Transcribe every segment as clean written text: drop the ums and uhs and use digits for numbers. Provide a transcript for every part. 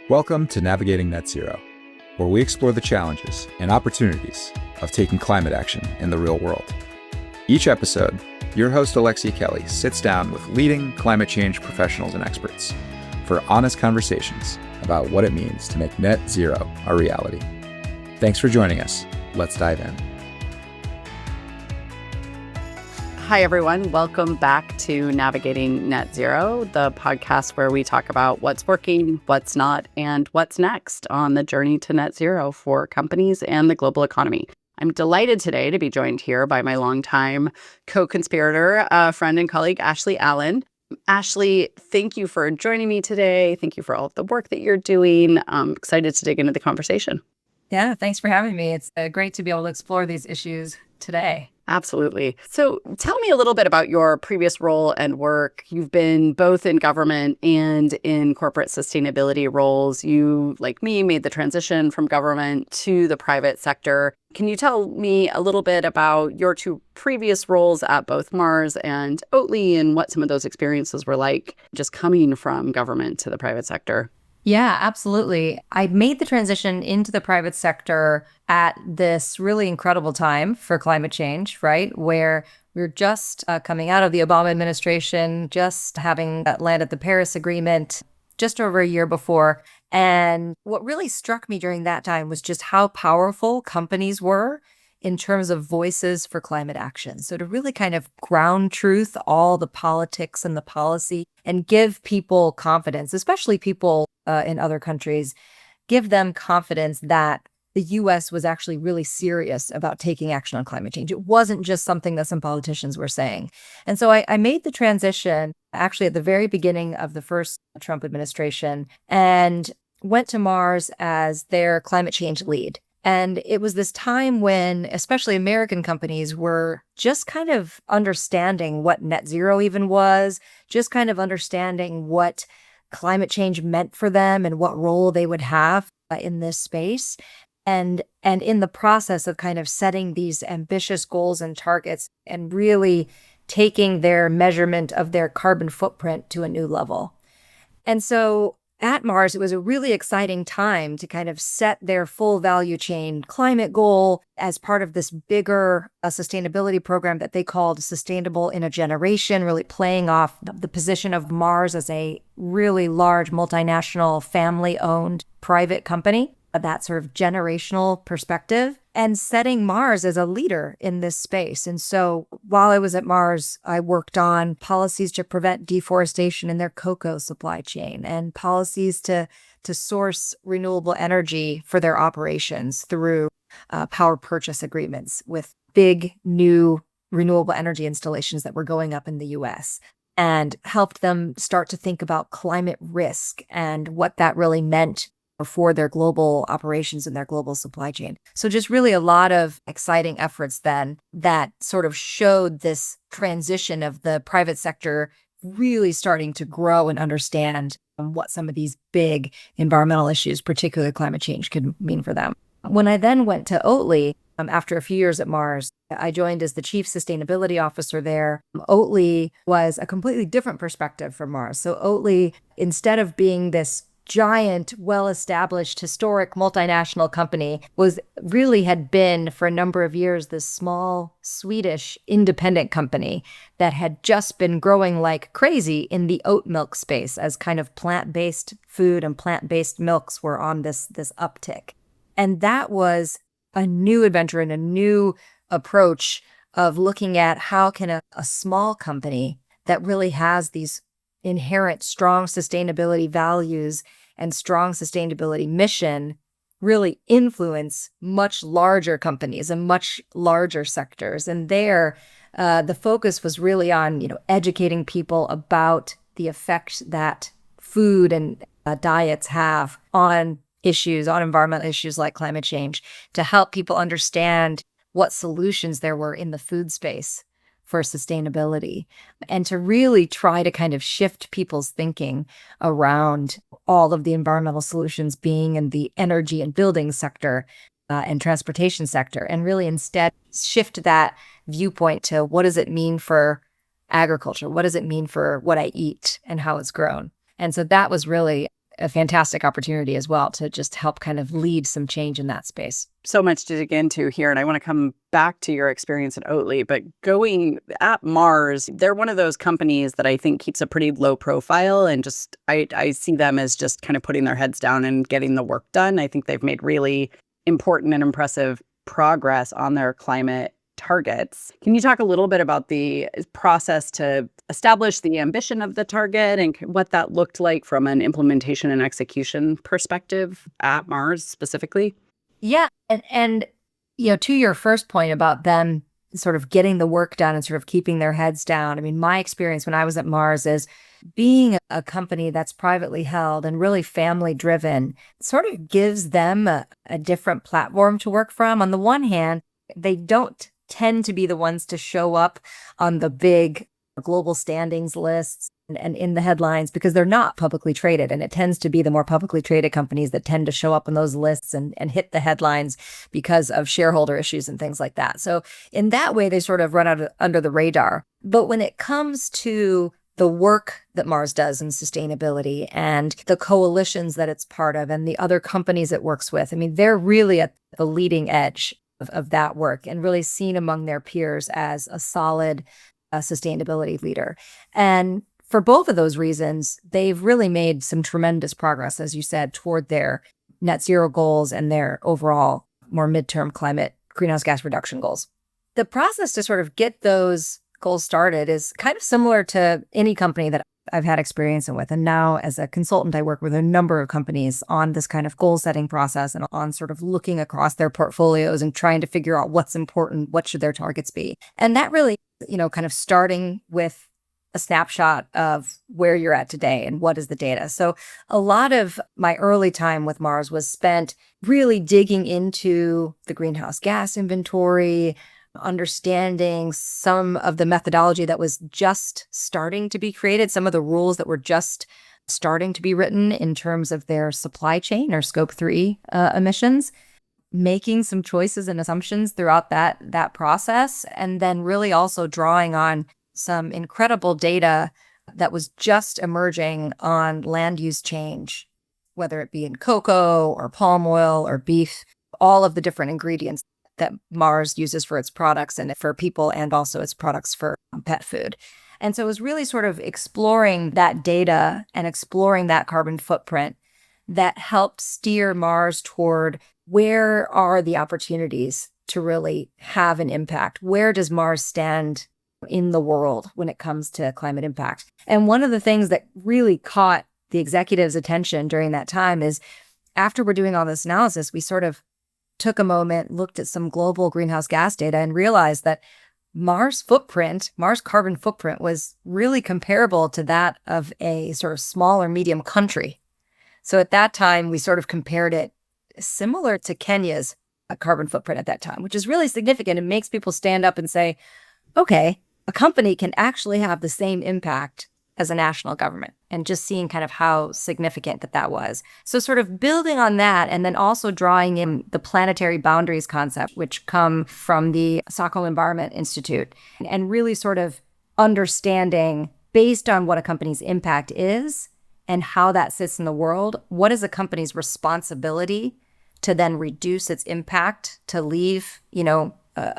Welcome to Navigating Net Zero, where we explore the challenges and opportunities of taking climate action in the real world. Each episode, your host Alexia Kelly sits down with leading climate change professionals and experts for honest conversations about what it means to make net zero a reality. Thanks for joining us. Let's dive in. Hi, everyone. Welcome back to Navigating Net Zero, the podcast where we talk about what's working, what's not, and what's next on the journey to net zero for companies and the global economy. I'm delighted today to be joined here by my longtime co-conspirator, friend and colleague, Ashley Allen. Ashley, thank you for joining me today. Thank you for all of the work that you're doing. I'm excited to dig into the conversation. Yeah, thanks for having me. It's great to be able to explore these issues today. Absolutely. So tell me a little bit about your previous role and work. You've been both in government and in corporate sustainability roles. You, like me, made the transition from government to the private sector. Can you tell me a little bit about your two previous roles at both Mars and Oatly and what some of those experiences were like just coming from government to the private sector? Yeah, absolutely. I made the transition into the private sector at this really incredible time for climate change, right? Where we're just coming out of the Obama administration, just having landed the Paris Agreement just over a year before. And what really struck me during that time was just how powerful companies were in terms of voices for climate action. So to really kind of ground truth all the politics and the policy and give people confidence, especially people in other countries, give them confidence that the U.S. was actually really serious about taking action on climate change. It wasn't just something that some politicians were saying. And so I made the transition actually at the very beginning of the first Trump administration and went to Mars as their climate change lead. And it was this time when especially American companies were just kind of understanding what net zero even was, just kind of understanding what climate change meant for them and what role they would have in this space. And in the process of kind of setting these ambitious goals and targets and really taking their measurement of their carbon footprint to a new level. And so at Mars, it was a really exciting time to kind of set their full value chain climate goal as part of this bigger sustainability program that they called Sustainable in a Generation, really playing off the position of Mars as a really large multinational family-owned private company, that sort of generational perspective, and setting Mars as a leader in this space. And so while I was at Mars, I worked on policies to prevent deforestation in their cocoa supply chain and policies to source renewable energy for their operations through power purchase agreements with big new renewable energy installations that were going up in the US, and helped them start to think about climate risk and what that really meant for their global operations and their global supply chain. So just really a lot of exciting efforts then that sort of showed this transition of the private sector really starting to grow and understand what some of these big environmental issues, particularly climate change, could mean for them. When I then went to Oatly, after a few years at Mars, I joined as the chief sustainability officer there. Oatly was a completely different perspective from Mars. So Oatly, instead of being this giant, well-established, historic multinational company, had been for a number of years this small Swedish independent company that had just been growing like crazy in the oat milk space as kind of plant-based food and plant-based milks were on this uptick. And that was a new adventure and a new approach of looking at how can a small company that really has these inherent strong sustainability values and strong sustainability mission really influence much larger companies and much larger sectors. And there, the focus was really on, educating people about the effect that food and diets have on environmental issues like climate change, to help people understand what solutions there were in the food space for sustainability, and to really try to kind of shift people's thinking around all of the environmental solutions being in the energy and building sector and transportation sector, and really instead shift that viewpoint to what does it mean for agriculture? What does it mean for what I eat and how it's grown? And so that was really a fantastic opportunity as well to just help kind of lead some change in that space. So much to dig into here. And I want to come back to your experience at Oatly, but going at Mars, they're one of those companies that I think keeps a pretty low profile. And just, I see them as just kind of putting their heads down and getting the work done. I think they've made really important and impressive progress on their climate targets. Can you talk a little bit about the process to establish the ambition of the target and what that looked like from an implementation and execution perspective at Mars specifically? Yeah. And to your first point about them sort of getting the work done and sort of keeping their heads down. I mean, my experience when I was at Mars is being a company that's privately held and really family driven sort of gives them a different platform to work from. On the one hand, they don't tend to be the ones to show up on the big global standings lists and in the headlines because they're not publicly traded. And it tends to be the more publicly traded companies that tend to show up on those lists and hit the headlines because of shareholder issues and things like that. So in that way, they sort of run out under the radar. But when it comes to the work that Mars does in sustainability and the coalitions that it's part of and the other companies it works with, I mean, they're really at the leading edge of that work and really seen among their peers as a solid sustainability leader. And for both of those reasons, they've really made some tremendous progress, as you said, toward their net zero goals and their overall more midterm climate greenhouse gas reduction goals. The process to sort of get those goals started is kind of similar to any company that I've had experience with. And now as a consultant, I work with a number of companies on this kind of goal setting process and on sort of looking across their portfolios and trying to figure out what's important, what should their targets be. And that really, kind of starting with a snapshot of where you're at today and what is the data. So a lot of my early time with Mars was spent really digging into the greenhouse gas inventory, understanding some of the methodology that was just starting to be created, some of the rules that were just starting to be written in terms of their supply chain or scope 3 emissions, making some choices and assumptions throughout that process, and then really also drawing on some incredible data that was just emerging on land use change, whether it be in cocoa or palm oil or beef, all of the different ingredients that Mars uses for its products and for people and also its products for pet food. And so it was really sort of exploring that data and exploring that carbon footprint that helped steer Mars toward where are the opportunities to really have an impact? Where does Mars stand in the world when it comes to climate impact? And one of the things that really caught the executives' attention during that time is after we're doing all this analysis, we sort of took a moment, looked at some global greenhouse gas data and realized that Mars carbon footprint was really comparable to that of a sort of small or medium country. So at that time, we sort of compared it similar to Kenya's carbon footprint at that time, which is really significant. It makes people stand up and say, okay, a company can actually have the same impact as a national government, and just seeing kind of how significant that was. So sort of building on that and then also drawing in the planetary boundaries concept, which come from the Stockholm Environment Institute, and really sort of understanding based on what a company's impact is and how that sits in the world, what is a company's responsibility to then reduce its impact to leave,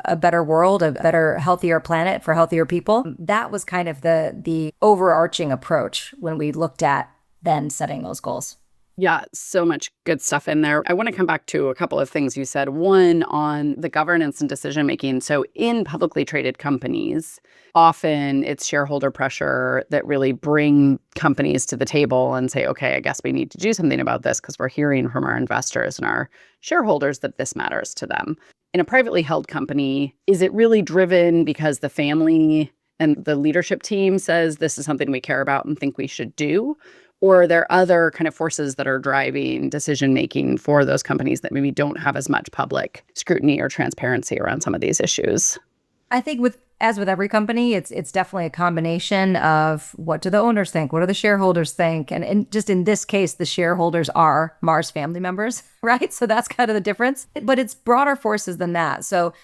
a better world, a better, healthier planet for healthier people. That was kind of the overarching approach when we looked at then setting those goals. Yeah, so much good stuff in there. I want to come back to a couple of things you said. One, on the governance and decision making. So in publicly traded companies, often it's shareholder pressure that really bring companies to the table and say, okay, I guess we need to do something about this because we're hearing from our investors and our shareholders that this matters to them. In a privately held company, is it really driven because the family and the leadership team says this is something we care about and think we should do? Or are there other kind of forces that are driving decision-making for those companies that maybe don't have as much public scrutiny or transparency around some of these issues? I think as with every company, it's definitely a combination of what do the owners think? What do the shareholders think? And just in this case, the shareholders are Mars family members, right? So that's kind of the difference. But it's broader forces than that. So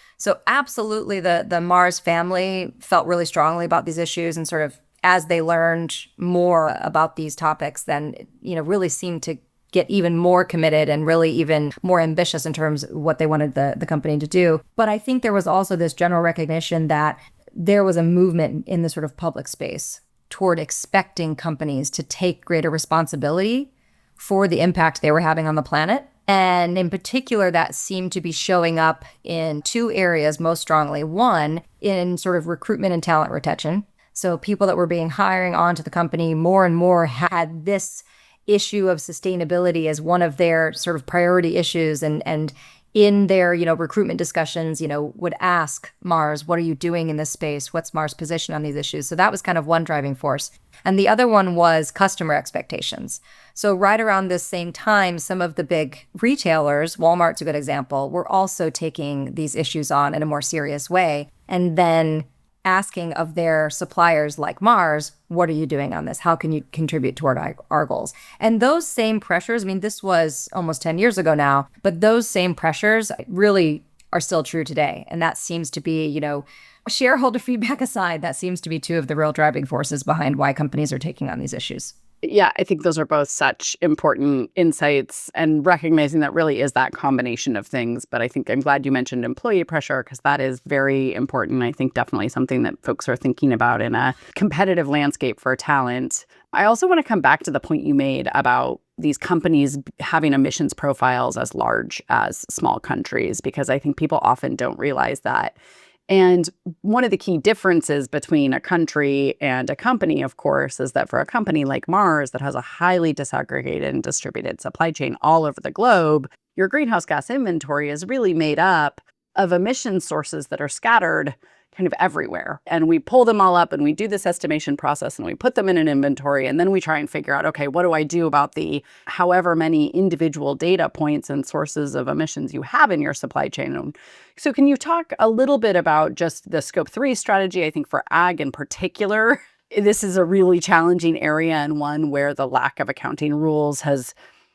absolutely the Mars family felt really strongly about these issues and sort of as they learned more about these topics, then, really seemed to get even more committed and really even more ambitious in terms of what they wanted the company to do. But I think there was also this general recognition that there was a movement in the sort of public space toward expecting companies to take greater responsibility for the impact they were having on the planet. And in particular, that seemed to be showing up in two areas most strongly. One, in sort of recruitment and talent retention. So people that were being hiring onto the company more and more had this issue of sustainability as one of their sort of priority issues, and in their recruitment discussions would ask Mars, what are you doing in this space? What's Mars' position on these issues? So that was kind of one driving force. And the other one was customer expectations. So right around this same time, some of the big retailers, Walmart's a good example, were also taking these issues on in a more serious way, and then asking of their suppliers like Mars, what are you doing on this? How can you contribute toward our goals? And those same pressures, this was almost 10 years ago now, but those same pressures really are still true today. And that seems to be, shareholder feedback aside, that seems to be two of the real driving forces behind why companies are taking on these issues. Yeah, I think those are both such important insights, and recognizing that really is that combination of things. But I think I'm glad you mentioned employee pressure, because that is very important. I think definitely something that folks are thinking about in a competitive landscape for talent. I also want to come back to the point you made about these companies having emissions profiles as large as small countries, because I think people often don't realize that. And one of the key differences between a country and a company, of course, is that for a company like Mars that has a highly disaggregated and distributed supply chain all over the globe, your greenhouse gas inventory is really made up of emission sources that are scattered kind of everywhere. And we pull them all up and we do this estimation process and we put them in an inventory, and then we try and figure out, okay, what do I do about the however many individual data points and sources of emissions you have in your supply chain? So can you talk a little bit about just the Scope 3 strategy? I think for ag in particular, this is a really challenging area, and one where the lack of accounting rules has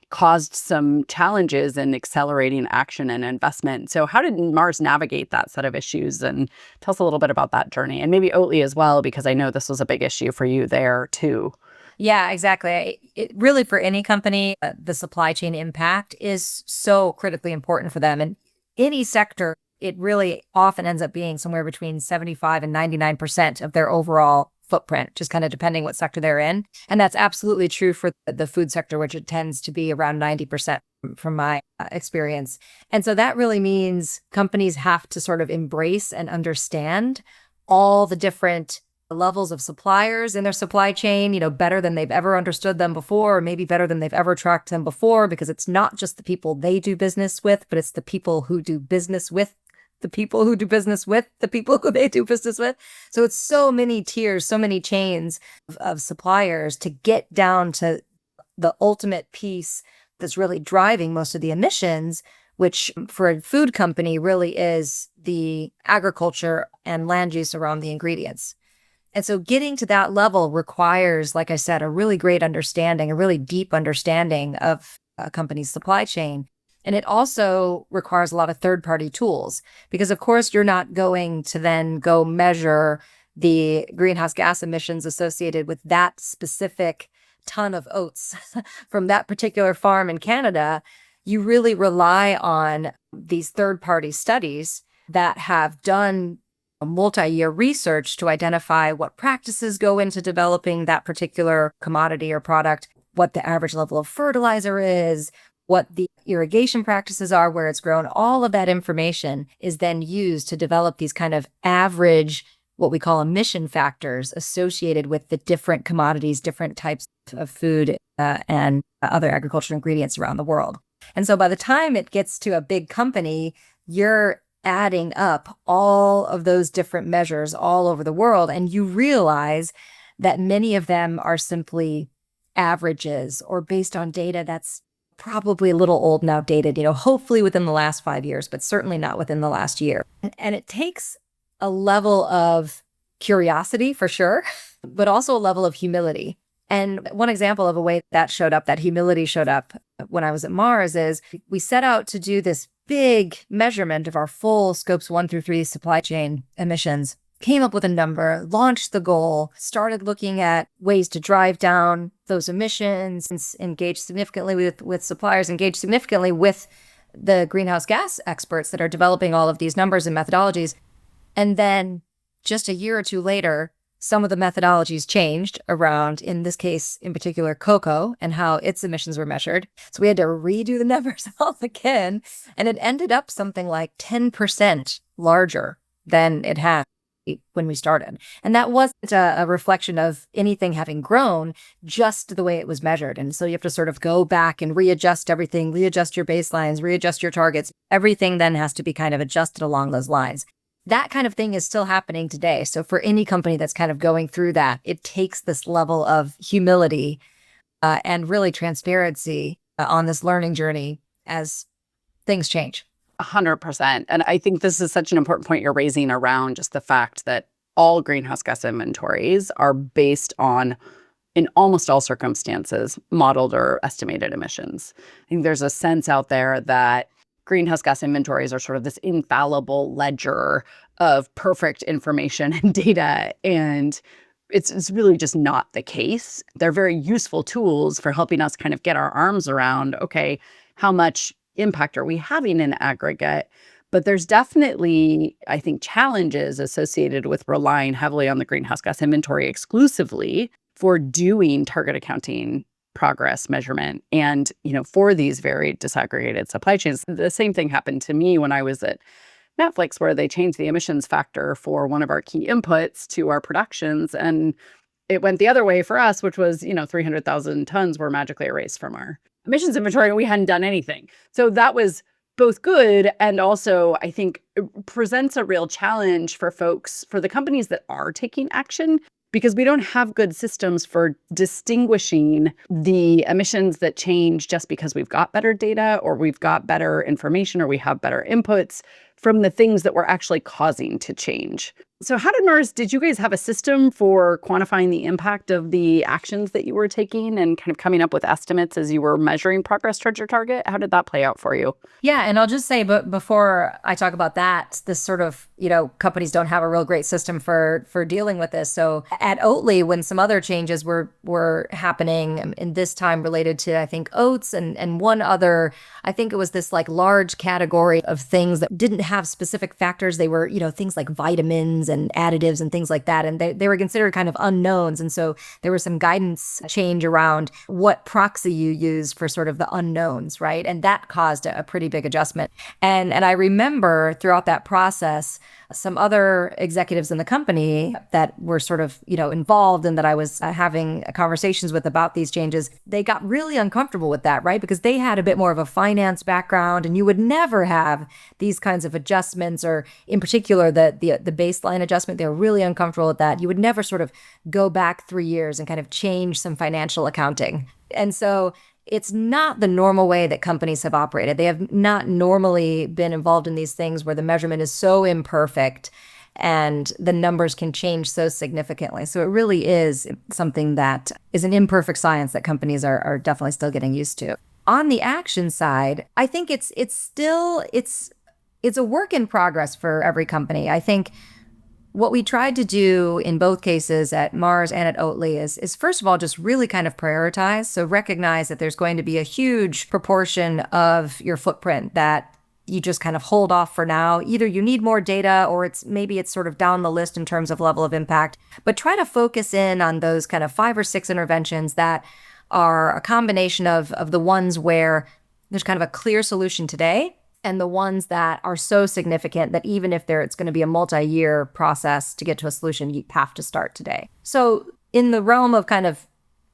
caused some challenges in accelerating action and investment. So how did Mars navigate that set of issues? And tell us a little bit about that journey, and maybe Oatly as well, because I know this was a big issue for you there too. Yeah, exactly. It really, for any company, the supply chain impact is so critically important for them. And any sector, it really often ends up being somewhere between 75 and 99% of their overall footprint, just kind of depending what sector they're in. And that's absolutely true for the food sector, which it tends to be around 90% from my experience. And so that really means companies have to sort of embrace and understand all the different levels of suppliers in their supply chain, better than they've ever understood them before, or maybe better than they've ever tracked them before, because it's not just the people they do business with, but it's the people who do business with the people who do business with the people who they do business with. So it's so many tiers, so many chains of suppliers to get down to the ultimate piece that's really driving most of the emissions, which for a food company really is the agriculture and land use around the ingredients. And so getting to that level requires, like I said, a really great understanding, a really deep understanding of a company's supply chain. And it also requires a lot of third-party tools, because of course you're not going to then go measure the greenhouse gas emissions associated with that specific ton of oats from that particular farm in Canada. You really rely on these third-party studies that have done multi-year research to identify what practices go into developing that particular commodity or product, what the average level of fertilizer is, what the irrigation practices are, where it's grown. All of that information is then used to develop these kind of average, what we call emission factors associated with the different commodities, different types of food and other agricultural ingredients around the world. And so by the time it gets to a big company, you're adding up all of those different measures all over the world, and you realize that many of them are simply averages or based on data that's probably a little old and outdated, hopefully within the last 5 years, but certainly not within the last year. And it takes a level of curiosity for sure, but also a level of humility. And one example of a way that humility showed up when I was at Mars is we set out to do this big measurement of our full scopes 1 through 3 supply chain emissions. came up with a number, launched the goal, started looking at ways to drive down those emissions, engaged significantly with suppliers, engaged significantly with the greenhouse gas experts that are developing all of these numbers and methodologies. And then just a year or two later, some of the methodologies changed around, in this case, in particular, cocoa and how its emissions were measured. So we had to redo the numbers all again. And it ended up something like 10% larger than it had when we started. And that wasn't a reflection of anything having grown, just the way it was measured. And so you have to sort of go back and readjust everything, readjust your baselines, readjust your targets. Everything then has to be kind of adjusted along those lines. That kind of thing is still happening today. So for any company that's kind of going through that, it takes this level of humility and really transparency on this learning journey as things change. 100%. And I think this is such an important point you're raising around just the fact that all greenhouse gas inventories are based on, in almost all circumstances, modeled or estimated emissions. I think there's a sense out there that greenhouse gas inventories are sort of this infallible ledger of perfect information and data. And it's really just not the case. They're very useful tools for helping us kind of get our arms around, okay, how much impact are we having in aggregate? But there's definitely, I think, challenges associated with relying heavily on the greenhouse gas inventory exclusively for doing target accounting, progress measurement, and, for these very disaggregated supply chains. The same thing happened to me when I was at Netflix, where they changed the emissions factor for one of our key inputs to our productions. And it went the other way for us, which was, 300,000 tons were magically erased from our emissions inventory, and we hadn't done anything. So that was both good and also, I think, presents a real challenge for the companies that are taking action, because we don't have good systems for distinguishing the emissions that change just because we've got better data or we've got better information or we have better inputs from the things that we're actually causing to change. So how did you guys have a system for quantifying the impact of the actions that you were taking and kind of coming up with estimates as you were measuring progress towards your target? How did that play out for you? Yeah, and I'll just say, but before I talk about that, this sort of, companies don't have a real great system for dealing with this. So at Oatly, when some other changes were happening, in this time related to, I think, oats and one other, I think it was this like large category of things that didn't have specific factors. They were, things like vitamins and additives and things like that. And they were considered kind of unknowns. And so there was some guidance change around what proxy you use for sort of the unknowns, right? And that caused a pretty big adjustment. And I remember throughout that process, some other executives in the company that were sort of, involved and that I was having conversations with about these changes, they got really uncomfortable with that, right? Because they had a bit more of a finance background, and you would never have these kinds of adjustments, or in particular, the baseline adjustment. They were really uncomfortable with that. You would never sort of go back 3 years and kind of change some financial accounting. And so it's not the normal way that companies have operated. They have not normally been involved in these things where the measurement is so imperfect and the numbers can change so significantly. So it really is something that is an imperfect science that companies are definitely still getting used to. On the action side, I think it's a work in progress for every company. I think what we tried to do in both cases at Mars and at Oatly is first of all, just really kind of prioritize. So recognize that there's going to be a huge proportion of your footprint that you just kind of hold off for now. Either you need more data or maybe it's sort of down the list in terms of level of impact, but try to focus in on those kind of 5 or 6 interventions that are a combination of the ones where there's kind of a clear solution today, and the ones that are so significant that even if it's going to be a multi-year process to get to a solution, you have to start today. So in the realm of kind of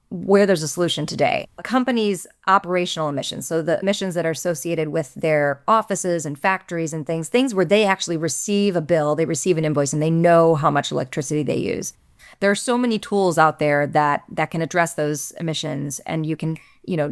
where there's a solution today, a company's operational emissions, so the emissions that are associated with their offices and factories and things where they actually receive a bill, they receive an invoice, and they know how much electricity they use. There are so many tools out there that can address those emissions, and you can,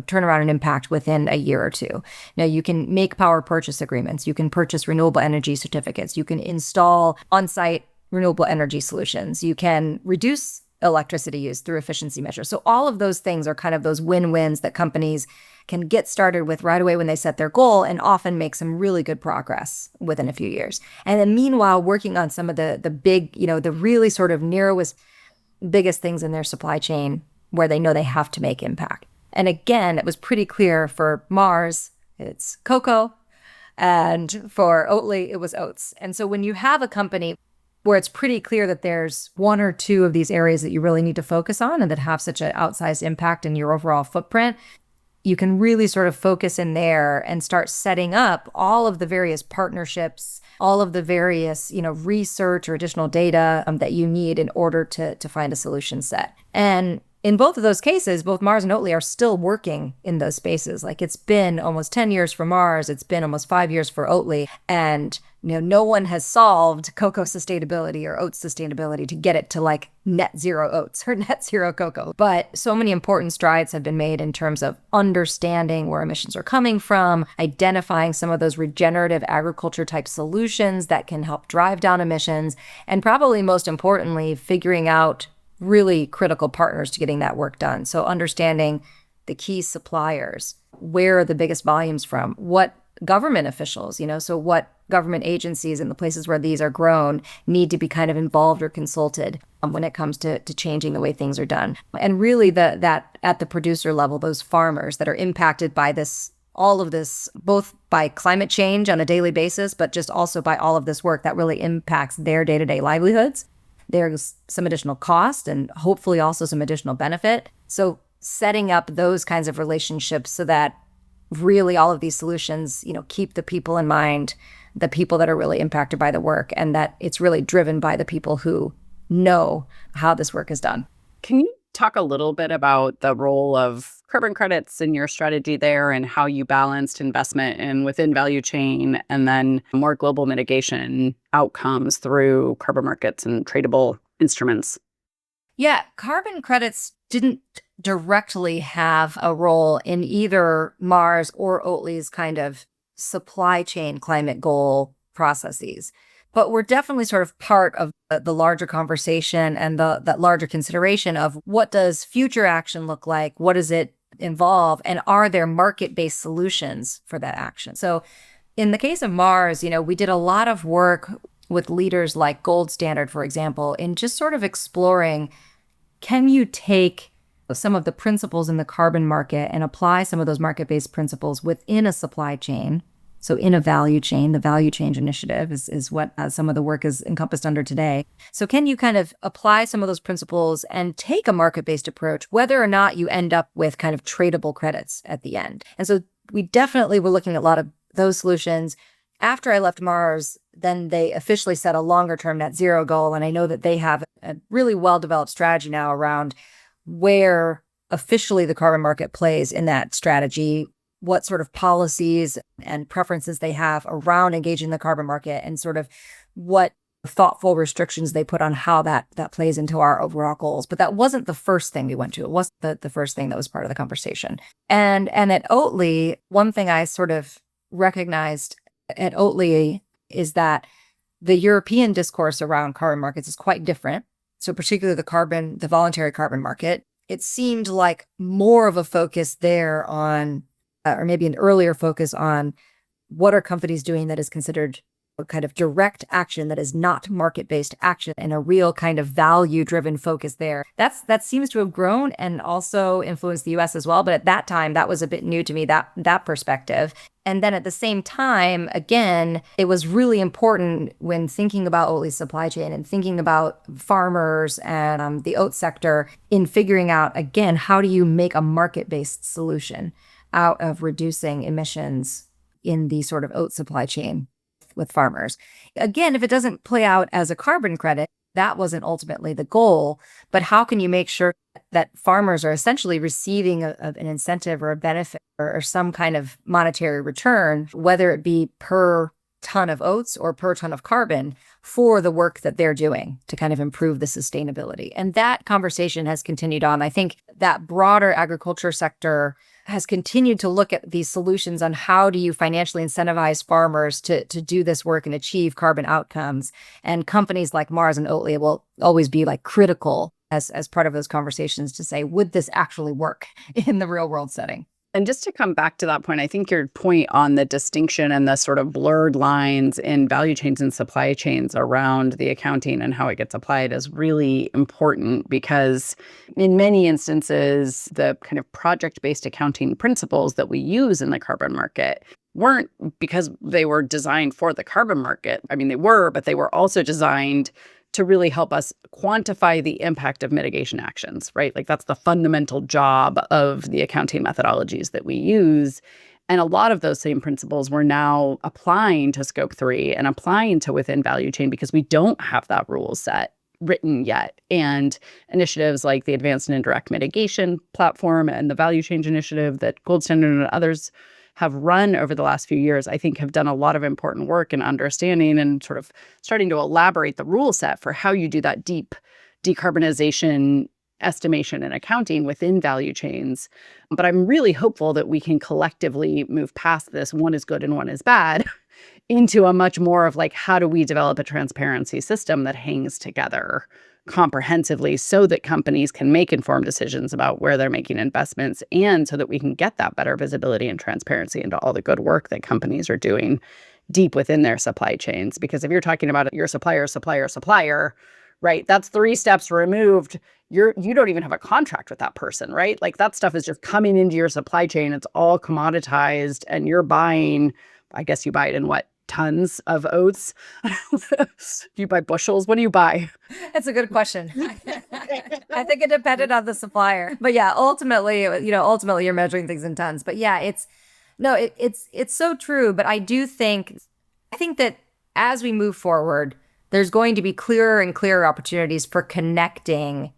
turn around an impact within a year or two. Now, you can make power purchase agreements. You can purchase renewable energy certificates. You can install on-site renewable energy solutions. You can reduce electricity use through efficiency measures. So all of those things are kind of those win-wins that companies can get started with right away when they set their goal and often make some really good progress within a few years. And then meanwhile, working on some of the big, the really sort of narrowest, biggest things in their supply chain where they know they have to make impact. And again, it was pretty clear for Mars, it's cocoa, and for Oatly, it was oats. And so when you have a company where it's pretty clear that there's one or two of these areas that you really need to focus on and that have such an outsized impact in your overall footprint, you can really sort of focus in there and start setting up all of the various partnerships, all of the various, research or additional data that you need in order to find a solution set. And in both of those cases, both Mars and Oatly are still working in those spaces. Like it's been almost 10 years for Mars, it's been almost 5 years for Oatly, and no one has solved cocoa sustainability or oats sustainability to get it to like net zero oats or net zero cocoa. But so many important strides have been made in terms of understanding where emissions are coming from, identifying some of those regenerative agriculture type solutions that can help drive down emissions, and probably most importantly, figuring out really critical partners to getting that work done. So understanding the key suppliers, where are the biggest volumes from, what government officials, so what government agencies and the places where these are grown need to be kind of involved or consulted when it comes to changing the way things are done. And really that at the producer level, those farmers that are impacted by all of this, both by climate change on a daily basis, but just also by all of this work that really impacts their day-to-day livelihoods. There's some additional cost and hopefully also some additional benefit. So setting up those kinds of relationships so that really all of these solutions, keep the people in mind, the people that are really impacted by the work, and that it's really driven by the people who know how this work is done. Can you talk a little bit about the role of carbon credits in your strategy there and how you balanced investment in within value chain and then more global mitigation outcomes through carbon markets and tradable instruments? Yeah, carbon credits didn't directly have a role in either Mars or Oatly's kind of supply chain climate goal processes. But we're definitely sort of part of the larger conversation and that larger consideration of what does future action look like? What does it involve? And are there market-based solutions for that action? So in the case of Mars, we did a lot of work with leaders like Gold Standard, for example, in just sort of exploring, can you take some of the principles in the carbon market and apply some of those market-based principles within a supply chain? So in a value chain, the value change initiative is what some of the work is encompassed under today. So can you kind of apply some of those principles and take a market-based approach, whether or not you end up with kind of tradable credits at the end? And so we definitely were looking at a lot of those solutions. After I left Mars, then they officially set a longer-term net zero goal. And I know that they have a really well-developed strategy now around where officially the carbon market plays in that strategy, what sort of policies and preferences they have around engaging the carbon market, and sort of what thoughtful restrictions they put on how that plays into our overall goals. But that wasn't the first thing we went to. It wasn't the first thing that was part of the conversation. And at Oatly, one thing I sort of recognized at Oatly is that the European discourse around carbon markets is quite different. So particularly the voluntary carbon market, it seemed like more of a focus there on or maybe an earlier focus on what are companies doing that is considered a kind of direct action that is not market-based action, and a real kind of value-driven focus there. That seems to have grown and also influenced the US as well. But at that time, that was a bit new to me, that perspective. And then at the same time, again, it was really important when thinking about Oatly's supply chain and thinking about farmers and the oat sector in figuring out, again, how do you make a market-based solution out of reducing emissions in the sort of oat supply chain with farmers. Again, if it doesn't play out as a carbon credit, that wasn't ultimately the goal, but how can you make sure that farmers are essentially receiving an incentive or a benefit or some kind of monetary return, whether it be per ton of oats or per ton of carbon, for the work that they're doing to kind of improve the sustainability. And that conversation has continued on. I think that broader agriculture sector has continued to look at these solutions on how do you financially incentivize farmers to do this work and achieve carbon outcomes. And companies like Mars and Oatly will always be like critical as part of those conversations to say, would this actually work in the real world setting? And just to come back to that point, I think your point on the distinction and the sort of blurred lines in value chains and supply chains around the accounting and how it gets applied is really important, because in many instances, the kind of project-based accounting principles that we use in the carbon market weren't because they were designed for the carbon market. I mean, they were, but they were also designed to really help us quantify the impact of mitigation actions, right? Like that's the fundamental job of the accounting methodologies that we use. And a lot of those same principles we're now applying to Scope 3 and applying to within value chain because we don't have that rule set written yet. And initiatives like the Advanced and Indirect Mitigation Platform and the Value Change Initiative that Gold Standard and others have run over the last few years, I think have done a lot of important work in understanding and sort of starting to elaborate the rule set for how you do that deep decarbonization estimation and accounting within value chains. But I'm really hopeful that we can collectively move past this one is good and one is bad into a much more of like, how do we develop a transparency system that hangs together comprehensively so that companies can make informed decisions about where they're making investments, and so that we can get that better visibility and transparency into all the good work that companies are doing deep within their supply chains. Because if you're talking about your supplier, right, that's 3 steps removed. You don't even have a contract with that person, right? Like that stuff is just coming into your supply chain. It's all commoditized, and you're buying, I guess you buy it in what? Tons of oats? Do you buy bushels? What do you buy? That's a good question. I think it depended on the supplier. But yeah, ultimately you're measuring things in tons. But yeah, it's so true. But I think that as we move forward, there's going to be clearer and clearer opportunities for connecting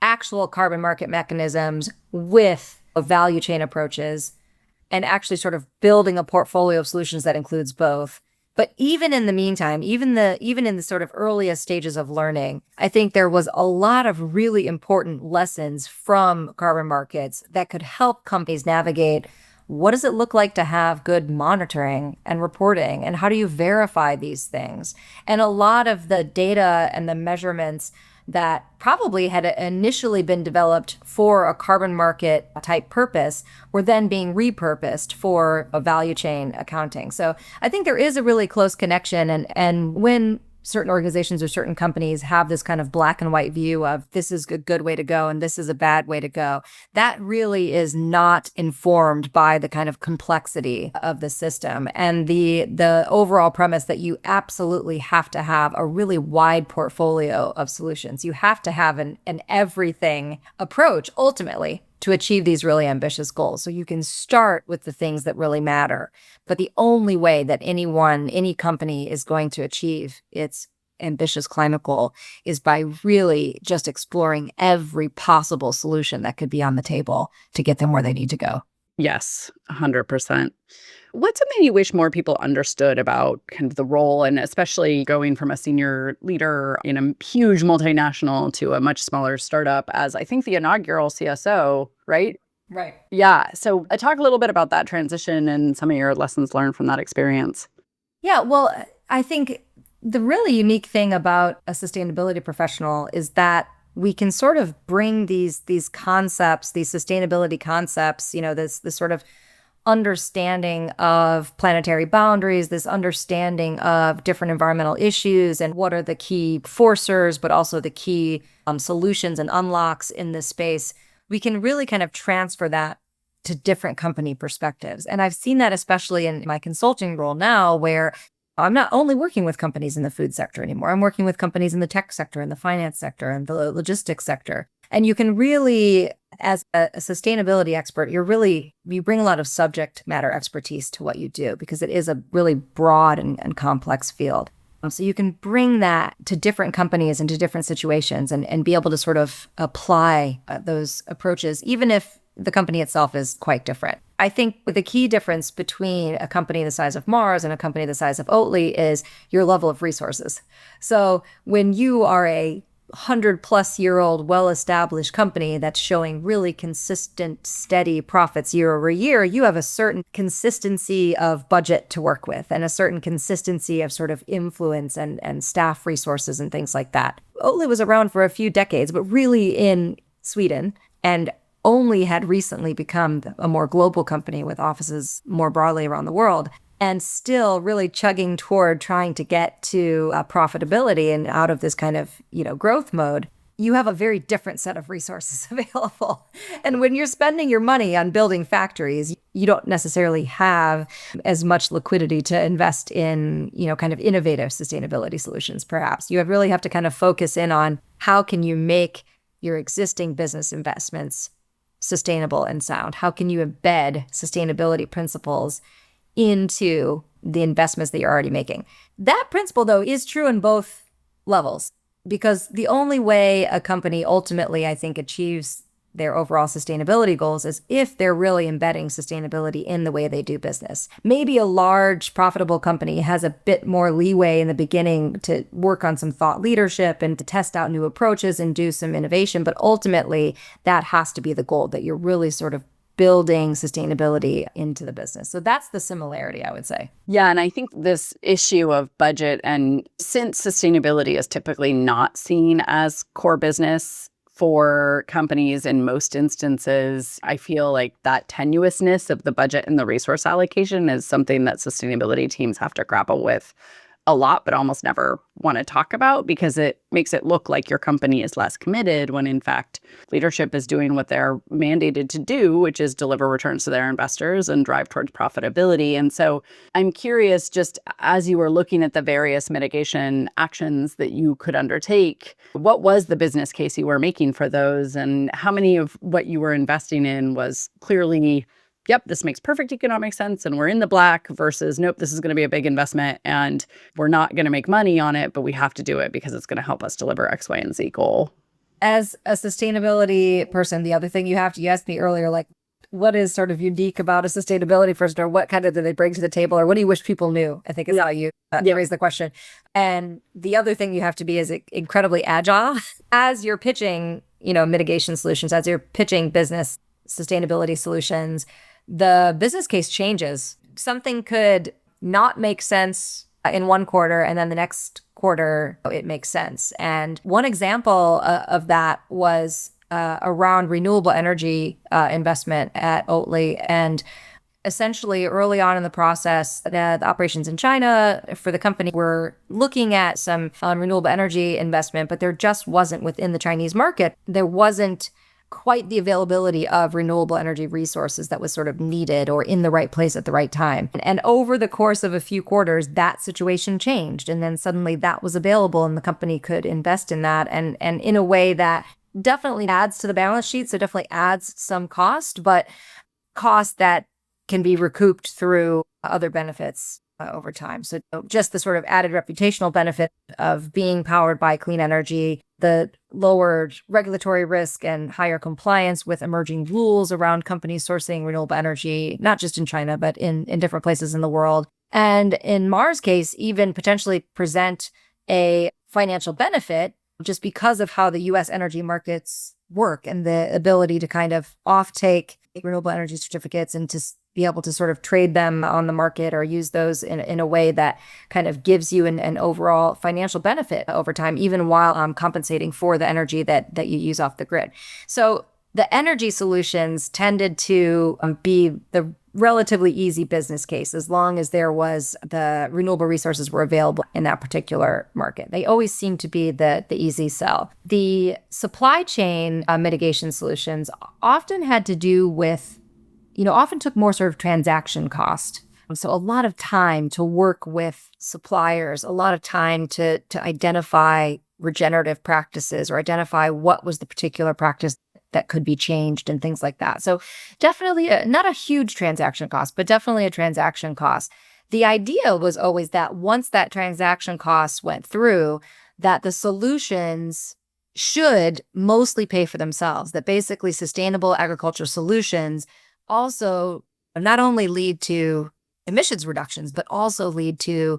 actual carbon market mechanisms with value chain approaches, and actually sort of building a portfolio of solutions that includes both. But even in the meantime, even in the sort of earliest stages of learning, I think there was a lot of really important lessons from carbon markets that could help companies navigate what does it look like to have good monitoring and reporting, and how do you verify these things? And a lot of the data and the measurements that probably had initially been developed for a carbon market type purpose were then being repurposed for a value chain accounting. So I think there is a really close connection. And when certain organizations or certain companies have this kind of black and white view of this is a good way to go and this is a bad way to go, that really is not informed by the kind of complexity of the system and the overall premise that you absolutely have to have a really wide portfolio of solutions. You have to have an everything approach ultimately to achieve these really ambitious goals. So you can start with the things that really matter. But the only way that any company is going to achieve its ambitious climate goal is by really just exploring every possible solution that could be on the table to get them where they need to go. Yes, 100%. What's something you wish more people understood about kind of the role, and especially going from a senior leader in a huge multinational to a much smaller startup as I think the inaugural CSO, right? Right. Yeah. So talk a little bit about that transition and some of your lessons learned from that experience. Yeah, well, I think the really unique thing about a sustainability professional is that we can sort of bring these concepts, these sustainability concepts, this sort of understanding of planetary boundaries, this understanding of different environmental issues and what are the key forcers, but also the key solutions and unlocks in this space. We can really kind of transfer that to different company perspectives. And I've seen that especially in my consulting role now, where I'm not only working with companies in the food sector anymore. I'm working with companies in the tech sector, in the finance sector, and the logistics sector. And you can really, as a sustainability expert, you bring a lot of subject matter expertise to what you do, because it is a really broad and complex field. So you can bring that to different companies and to different situations and be able to sort of apply those approaches, even if the company itself is quite different. I think the key difference between a company the size of Mars and a company the size of Oatly is your level of resources. So when you are a 100-plus-year-old well-established company that's showing really consistent, steady profits year over year, you have a certain consistency of budget to work with and a certain consistency of sort of influence and staff resources and things like that. Oatly was around for a few decades, but really in Sweden, and only had recently become a more global company with offices more broadly around the world, and still really chugging toward trying to get to profitability and out of this kind of, growth mode. You have a very different set of resources available. And when you're spending your money on building factories, you don't necessarily have as much liquidity to invest in, kind of innovative sustainability solutions, perhaps. You really have to kind of focus in on how can you make your existing business investments sustainable and sound? How can you embed sustainability principles into the investments that you're already making? That principle, though, is true in both levels, because the only way a company ultimately, I think, achieves their overall sustainability goals is if they're really embedding sustainability in the way they do business. Maybe a large, profitable company has a bit more leeway in the beginning to work on some thought leadership and to test out new approaches and do some innovation, but ultimately that has to be the goal, that you're really sort of building sustainability into the business. So that's the similarity, I would say. Yeah, and I think this issue of budget, and since sustainability is typically not seen as core business for companies in most instances, I feel like that tenuousness of the budget and the resource allocation is something that sustainability teams have to grapple with a lot, but almost never want to talk about, because it makes it look like your company is less committed when in fact leadership is doing what they're mandated to do, which is deliver returns to their investors and drive towards profitability. And so I'm curious, just as you were looking at the various mitigation actions that you could undertake, what was the business case you were making for those, and how many of what you were investing in was clearly, yep, this makes perfect economic sense and we're in the black, versus, nope, this is going to be a big investment and we're not going to make money on it, but we have to do it because it's going to help us deliver X, Y, and Z goal? As a sustainability person, the other thing you asked me earlier, like, what is sort of unique about a sustainability person, or what kind of do they bring to the table, or what do you wish people knew, I think is how you raise the question. And the other thing you have to be is incredibly agile as you're pitching, mitigation solutions, as you're pitching business sustainability solutions. The business case changes. Something could not make sense in one quarter, and then the next quarter it makes sense. And one example of that was around renewable energy investment at Oatly. And essentially early on in the process, the operations in China for the company were looking at some renewable energy investment, but there just wasn't, within the Chinese market, there wasn't quite the availability of renewable energy resources that was sort of needed or in the right place at the right time. And over the course of a few quarters, that situation changed. And then suddenly that was available and the company could invest in that, and in a way that definitely adds to the balance sheet. So definitely adds some cost, but cost that can be recouped through other benefits over time. So just the sort of added reputational benefit of being powered by clean energy, the lowered regulatory risk and higher compliance with emerging rules around companies sourcing renewable energy, not just in China, but in different places in the world. And in Mars' case, even potentially present a financial benefit just because of how the US energy markets work and the ability to kind of offtake renewable energy certificates and to be able to sort of trade them on the market or use those in a way that kind of gives you an overall financial benefit over time, even while compensating for the energy that you use off the grid. So the energy solutions tended to be the relatively easy business case, as long as the renewable resources were available in that particular market. They always seem to be the easy sell. The supply chain mitigation solutions often had to do with, often took more sort of transaction cost. So a lot of time to work with suppliers, a lot of time to identify regenerative practices or identify what was the particular practice that could be changed and things like that. So definitely not a huge transaction cost, but definitely a transaction cost. The idea was always that once that transaction cost went through, that the solutions should mostly pay for themselves, that basically sustainable agriculture solutions also not only lead to emissions reductions, but also lead to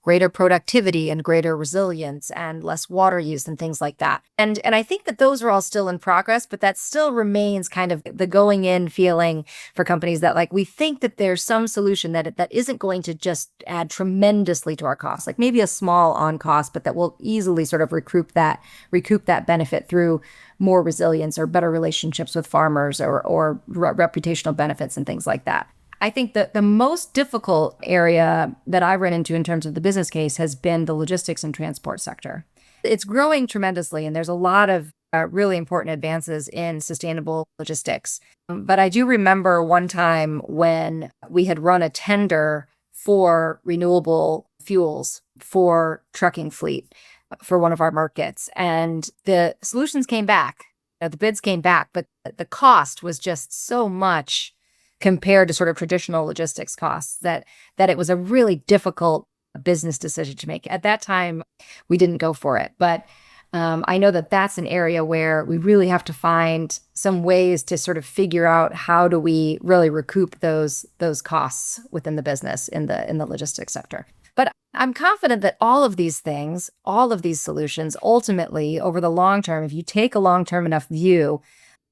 greater productivity and greater resilience and less water use and things like that. And I think that those are all still in progress, but that still remains kind of the going in feeling for companies that like, we think that there's some solution that isn't going to just add tremendously to our costs, like maybe a small on cost, but that will easily sort of recoup that benefit through more resilience or better relationships with farmers or reputational benefits and things like that. I think that the most difficult area that I've run into in terms of the business case has been the logistics and transport sector. It's growing tremendously, and there's a lot of really important advances in sustainable logistics. But I do remember one time when we had run a tender for renewable fuels for trucking fleet for one of our markets, and the solutions came back. The bids came back, but the cost was just so much compared to sort of traditional logistics costs that it was a really difficult business decision to make. At that time, we didn't go for it. But I know that that's an area where we really have to find some ways to sort of figure out how do we really recoup those costs within the business in the logistics sector. But I'm confident that all of these things, all of these solutions, ultimately, over the long term, if you take a long-term enough view,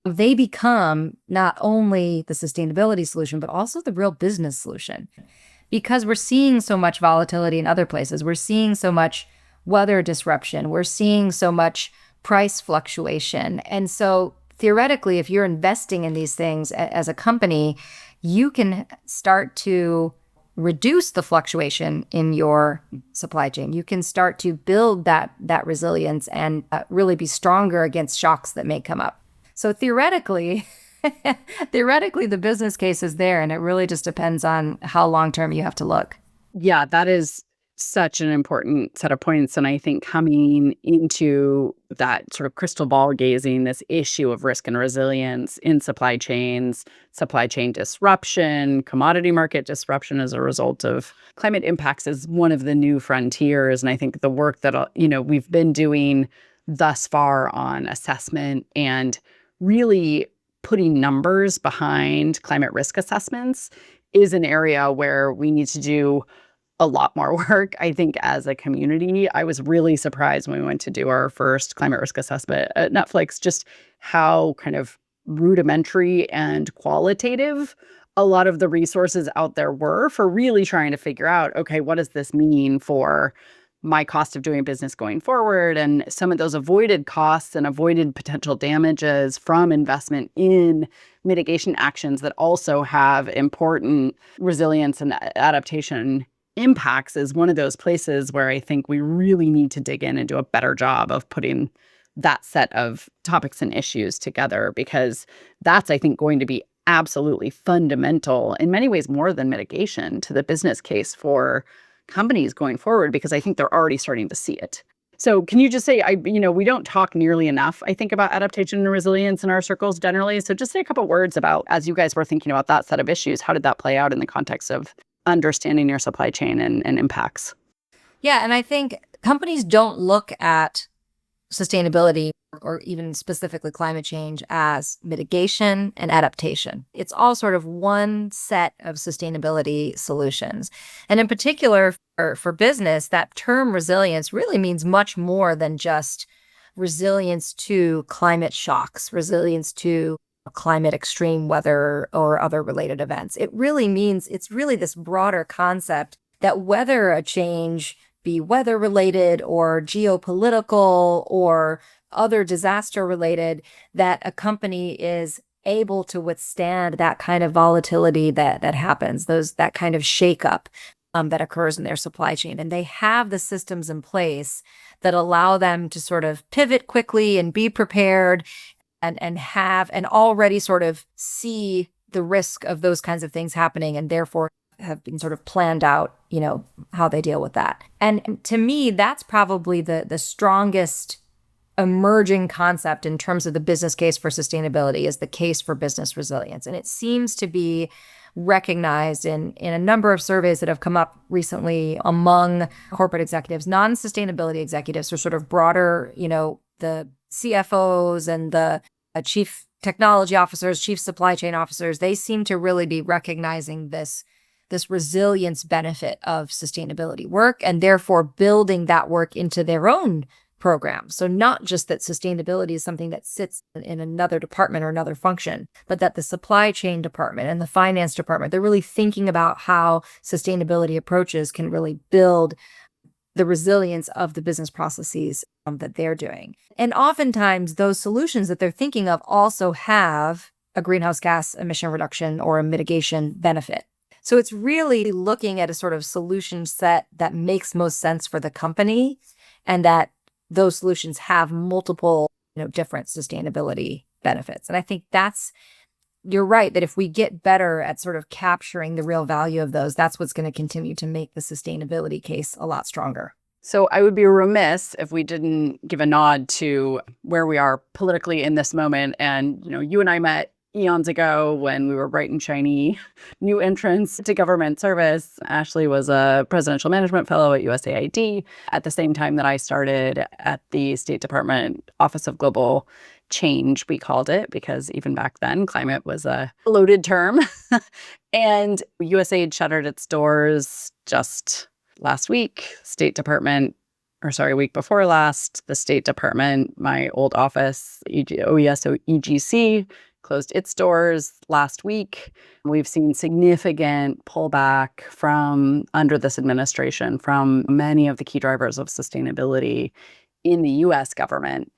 they become not only the sustainability solution, but also the real business solution. Because we're seeing so much volatility in other places. We're seeing so much weather disruption. We're seeing so much price fluctuation. And so theoretically, if you're investing in these things as a company, you can start to reduce the fluctuation in your supply chain. You can start to build that resilience and really be stronger against shocks that may come up. So theoretically, the business case is there, and it really just depends on how long-term you have to look. Yeah, that is such an important set of points. And I think coming into that sort of crystal ball gazing, this issue of risk and resilience in supply chains, supply chain disruption, commodity market disruption as a result of climate impacts is one of the new frontiers. And I think the work that, we've been doing thus far on assessment and really putting numbers behind climate risk assessments is an area where we need to do a lot more work. I think as a community, I was really surprised when we went to do our first climate risk assessment at Netflix, just how kind of rudimentary and qualitative a lot of the resources out there were for really trying to figure out, okay, what does this mean for my cost of doing business going forward, and some of those avoided costs and avoided potential damages from investment in mitigation actions that also have important resilience and adaptation impacts is one of those places where I think we really need to dig in and do a better job of putting that set of topics and issues together, because that's, I think, going to be absolutely fundamental, in many ways more than mitigation, to the business case for companies going forward, because I think they're already starting to see it. So can you just say, we don't talk nearly enough, I think, about adaptation and resilience in our circles generally. So just say a couple words about, as you guys were thinking about that set of issues, how did that play out in the context of understanding your supply chain and impacts? Yeah, and I think companies don't look at sustainability or even specifically climate change as mitigation and adaptation. It's all sort of one set of sustainability solutions. And in particular, for business, that term resilience really means much more than just resilience to climate shocks, resilience to climate extreme weather or other related events. It really means, it's really this broader concept that whether a change be weather related or geopolitical or other disaster related, that a company is able to withstand that kind of volatility that happens, that kind of shakeup that occurs in their supply chain. And they have the systems in place that allow them to sort of pivot quickly and be prepared and already sort of see the risk of those kinds of things happening, and therefore have been sort of planned out, how they deal with that. And to me, that's probably the strongest emerging concept in terms of the business case for sustainability, is the case for business resilience. And it seems to be recognized in a number of surveys that have come up recently among corporate executives, non-sustainability executives, or sort of broader, the CFOs and the chief technology officers, chief supply chain officers. They seem to really be recognizing this this resilience benefit of sustainability work, and therefore building that work into their own programs. So not just that sustainability is something that sits in another department or another function, but that the supply chain department and the finance department, they're really thinking about how sustainability approaches can really build the resilience of the business processes that they're doing. And oftentimes those solutions that they're thinking of also have a greenhouse gas emission reduction or a mitigation benefit. So it's really looking at a sort of solution set that makes most sense for the company, and that those solutions have multiple, different sustainability benefits. And I think you're right, that if we get better at sort of capturing the real value of those, that's what's going to continue to make the sustainability case a lot stronger. So I would be remiss if we didn't give a nod to where we are politically in this moment. And, you and I met eons ago when we were bright and shiny new entrants to government service. Ashley was a presidential management fellow at USAID at the same time that I started at the State Department Office of Global Change, we called it, because even back then, climate was a loaded term. And USAID shuttered its doors just last week. Week before last, the State Department, my old office, OES-EGC, closed its doors last week. We've seen significant pullback from under this administration from many of the key drivers of sustainability in the U.S. government.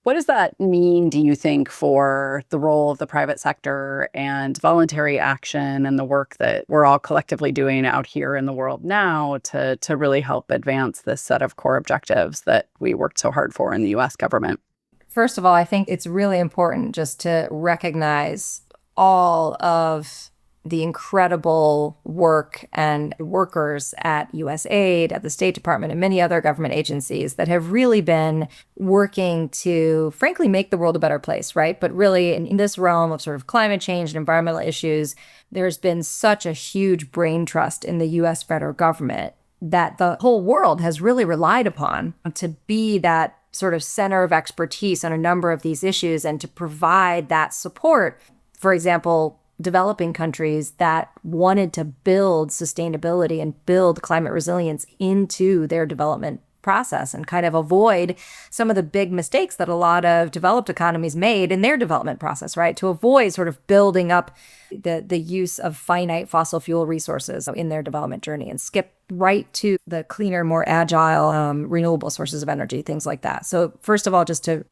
What does that mean, do you think, for the role of the private sector and voluntary action and the work that we're all collectively doing out here in the world now to really help advance this set of core objectives that we worked so hard for in the U.S. government? First of all, I think it's really important just to recognize all of the incredible work and workers at USAID, at the State Department, and many other government agencies that have really been working to, frankly, make the world a better place, right? But really, in this realm of sort of climate change and environmental issues, there's been such a huge brain trust in the U.S. federal government that the whole world has really relied upon to be that sort of center of expertise on a number of these issues and to provide that support. For example, developing countries that wanted to build sustainability and build climate resilience into their development process and kind of avoid some of the big mistakes that a lot of developed economies made in their development process, right? To avoid sort of building up the use of finite fossil fuel resources in their development journey and skip right to the cleaner, more agile, renewable sources of energy, things like that. So first of all,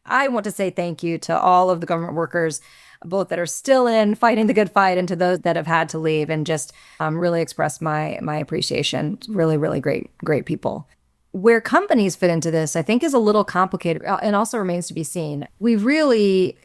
I want to say thank you to all of the government workers, both that are still in fighting the good fight and to those that have had to leave, and just really express my appreciation. Really, really great people. Where companies fit into this, I think, is a little complicated and also remains to be seen. We really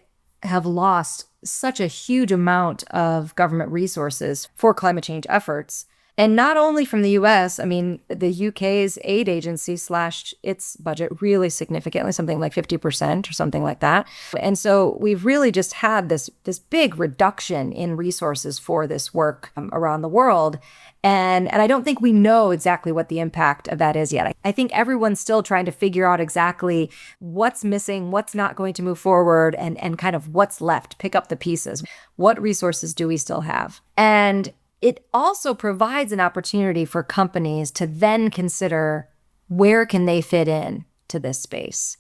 have lost such a huge amount of government resources for climate change efforts. And not only from the US, I mean, the UK's aid agency slashed its budget really significantly, something like 50% or something like that. And so we've really just had this big reduction in resources for this work around the world. And I don't think we know exactly what the impact of that is yet. I think everyone's still trying to figure out exactly what's missing, what's not going to move forward, and kind of what's left, pick up the pieces. What resources do we still have? And it also provides an opportunity for companies to then consider where can they fit in to this space.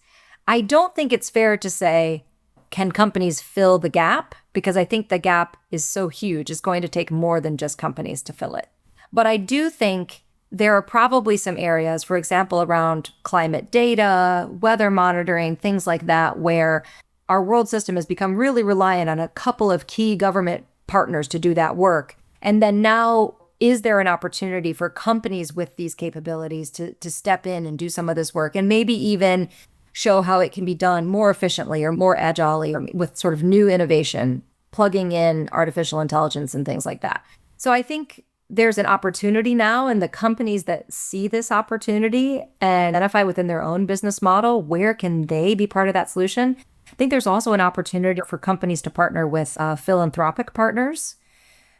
I don't think it's fair to say, can companies fill the gap? Because I think the gap is so huge, it's going to take more than just companies to fill it. But I do think there are probably some areas, for example, around climate data, weather monitoring, things like that, where our world system has become really reliant on a couple of key government partners to do that work. And then now, is there an opportunity for companies with these capabilities to step in and do some of this work and maybe even show how it can be done more efficiently or more agilely or with sort of new innovation, plugging in artificial intelligence and things like that. So I think there's an opportunity now, and the companies that see this opportunity and identify within their own business model, where can they be part of that solution? I think there's also an opportunity for companies to partner with philanthropic partners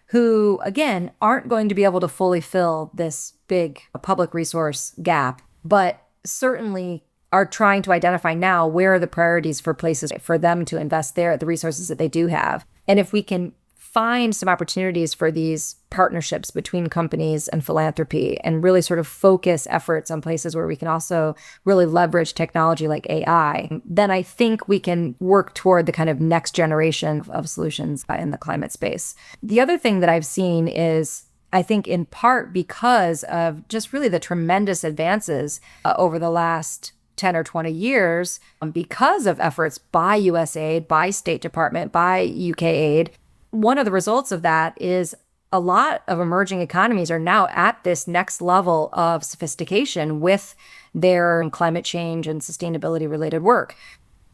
who, again, aren't going to be able to fully fill this big public resource gap, but certainly are trying to identify now where are the priorities for places for them to invest the resources that they do have. And if we can find some opportunities for these partnerships between companies and philanthropy and really sort of focus efforts on places where we can also really leverage technology like AI, then I think we can work toward the kind of next generation of solutions in the climate space. The other thing that I've seen is, I think in part because of just really the tremendous advances over the last 10 or 20 years, because of efforts by USAID, by State Department, by UK Aid. One of the results of that is a lot of emerging economies are now at this next level of sophistication with their climate change and sustainability related work.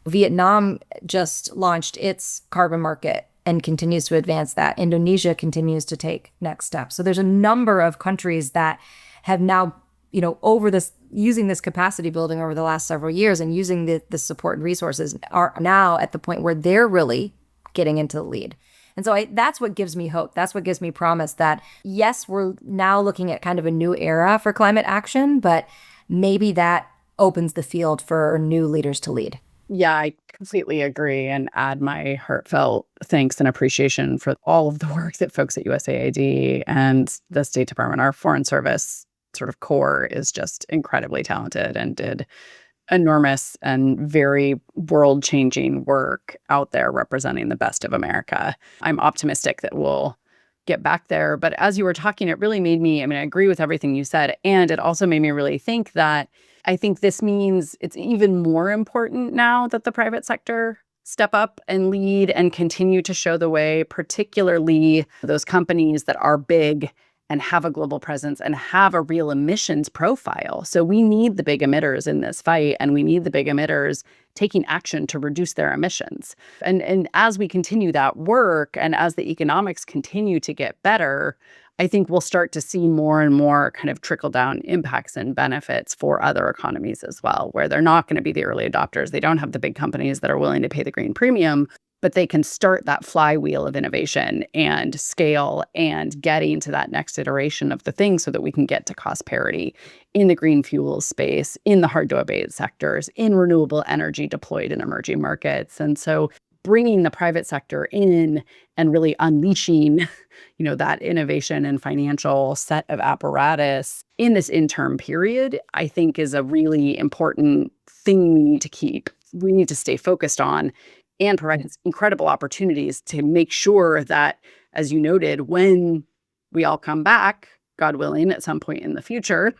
Vietnam just launched its carbon market and continues to advance that. Indonesia continues to take next steps. So there's a number of countries that have now, over this, using this capacity building over the last several years and using the support and resources are now at the point where they're really getting into the lead. And so that's what gives me hope. That's what gives me promise that, yes, we're now looking at kind of a new era for climate action, but maybe that opens the field for new leaders to lead. Yeah, I completely agree and add my heartfelt thanks and appreciation for all of the work that folks at USAID and the State Department, our Foreign Service sort of core, is just incredibly talented and did enormous and very world-changing work out there representing the best of America. I'm optimistic that we'll get back there. But as you were talking, it really made me, I agree with everything you said. And it also made me really think that I think this means it's even more important now that the private sector step up and lead and continue to show the way, particularly those companies that are big and have a global presence and have a real emissions profile. So we need the big emitters in this fight, and we need the big emitters taking action to reduce their emissions. And as we continue that work and as the economics continue to get better, I think we'll start to see more and more kind of trickle down impacts and benefits for other economies as well, where they're not going to be the early adopters. They don't have the big companies that are willing to pay the green premium, but they can start that flywheel of innovation and scale and getting to that next iteration of the thing so that we can get to cost parity in the green fuels space, in the hard to abate sectors, in renewable energy deployed in emerging markets. And so bringing the private sector in and really unleashing, that innovation and financial set of apparatus in this interim period, I think is a really important thing we need to keep. We need to stay focused on and provide incredible opportunities to make sure that, as you noted, when we all come back, God willing, at some point in the future,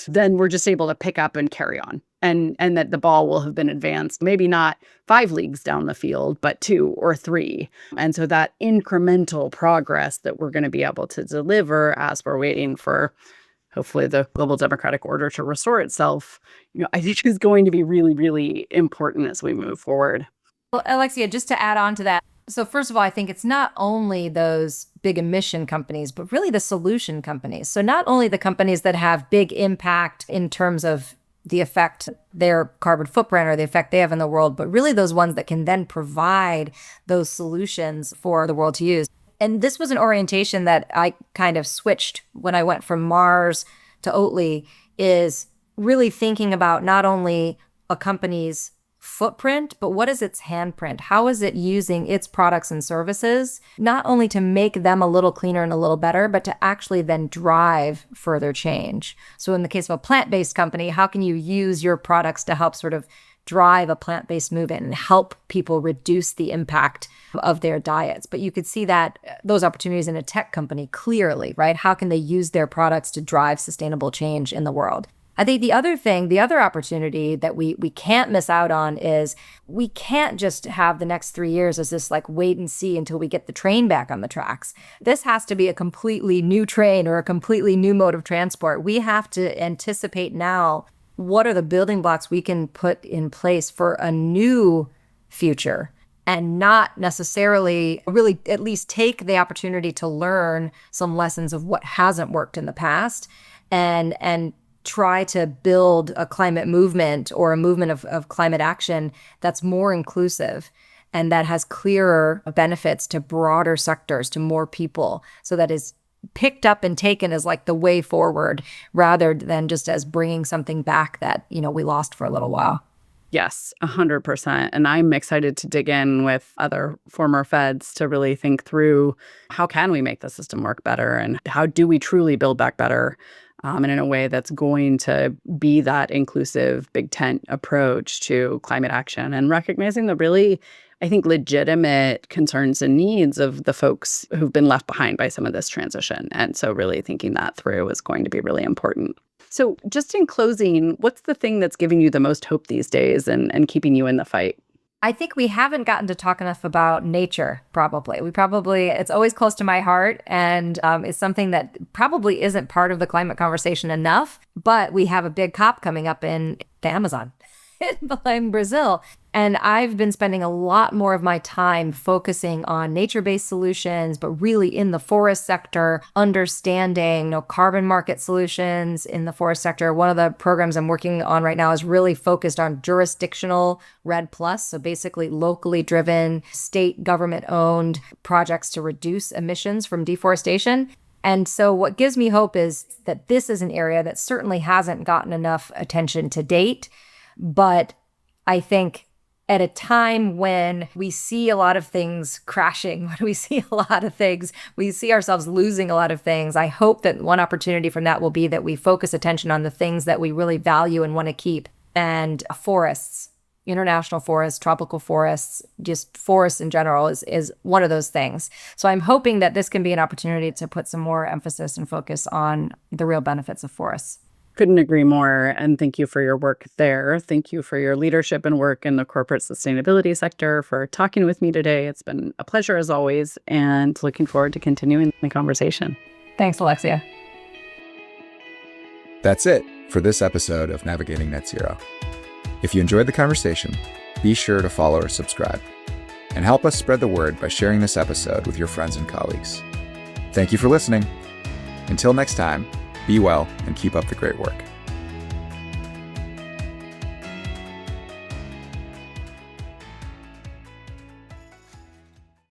then we're just able to pick up and carry on. And that the ball will have been advanced, maybe not 5 leagues down the field, but 2 or 3. And so that incremental progress that we're going to be able to deliver as we're waiting for, hopefully, the global democratic order to restore itself, I think is going to be really, really important as we move forward. Well, Alexia, just to add on to that. So first of all, I think it's not only those big emission companies, but really the solution companies. So not only the companies that have big impact in terms of the effect their carbon footprint or the effect they have in the world, but really those ones that can then provide those solutions for the world to use. And this was an orientation that I kind of switched when I went from Mars to Oatly, is really thinking about not only a company's footprint, but what is its handprint? How is it using its products and services, not only to make them a little cleaner and a little better, but to actually then drive further change? So in the case of a plant-based company, how can you use your products to help sort of drive a plant-based movement and help people reduce the impact of their diets? But you could see that those opportunities in a tech company clearly, right? How can they use their products to drive sustainable change in the world? I think the other opportunity that we can't miss out on is we can't just have the next 3 years as this like wait and see until we get the train back on the tracks. This has to be a completely new train or a completely new mode of transport. We have to anticipate now what are the building blocks we can put in place for a new future, and not necessarily really at least take the opportunity to learn some lessons of what hasn't worked in the past and try to build a climate movement or a movement of climate action that's more inclusive and that has clearer benefits to broader sectors, to more people, so that is picked up and taken as like the way forward rather than just as bringing something back that, we lost for a little while. Yes, 100%. And I'm excited to dig in with other former feds to really think through how can we make the system work better and how do we truly build back better and in a way that's going to be that inclusive big tent approach to climate action and recognizing the really, I think, legitimate concerns and needs of the folks who've been left behind by some of this transition. And so really thinking that through is going to be really important. So just in closing, what's the thing that's giving you the most hope these days and keeping you in the fight? I think we haven't gotten to talk enough about nature, probably. It's always close to my heart, and it's something that probably isn't part of the climate conversation enough, but we have a big COP coming up in the Amazon. In Brazil. And I've been spending a lot more of my time focusing on nature-based solutions, but really in the forest sector, understanding carbon market solutions in the forest sector. One of the programs I'm working on right now is really focused on jurisdictional REDD+, so basically locally driven, state government-owned projects to reduce emissions from deforestation. And so what gives me hope is that this is an area that certainly hasn't gotten enough attention to date. But I think at a time when we see a lot of things crashing, when we see ourselves losing a lot of things, I hope that one opportunity from that will be that we focus attention on the things that we really value and want to keep. And forests, international forests, tropical forests, just forests in general is one of those things. So I'm hoping that this can be an opportunity to put some more emphasis and focus on the real benefits of forests. Couldn't agree more. And thank you for your work there. Thank you for your leadership and work in the corporate sustainability sector, for talking with me today. It's been a pleasure as always, and looking forward to continuing the conversation. Thanks, Alexia. That's it for this episode of Navigating Net Zero. If you enjoyed the conversation, be sure to follow or subscribe, and help us spread the word by sharing this episode with your friends and colleagues. Thank you for listening. Until next time, be well and keep up the great work.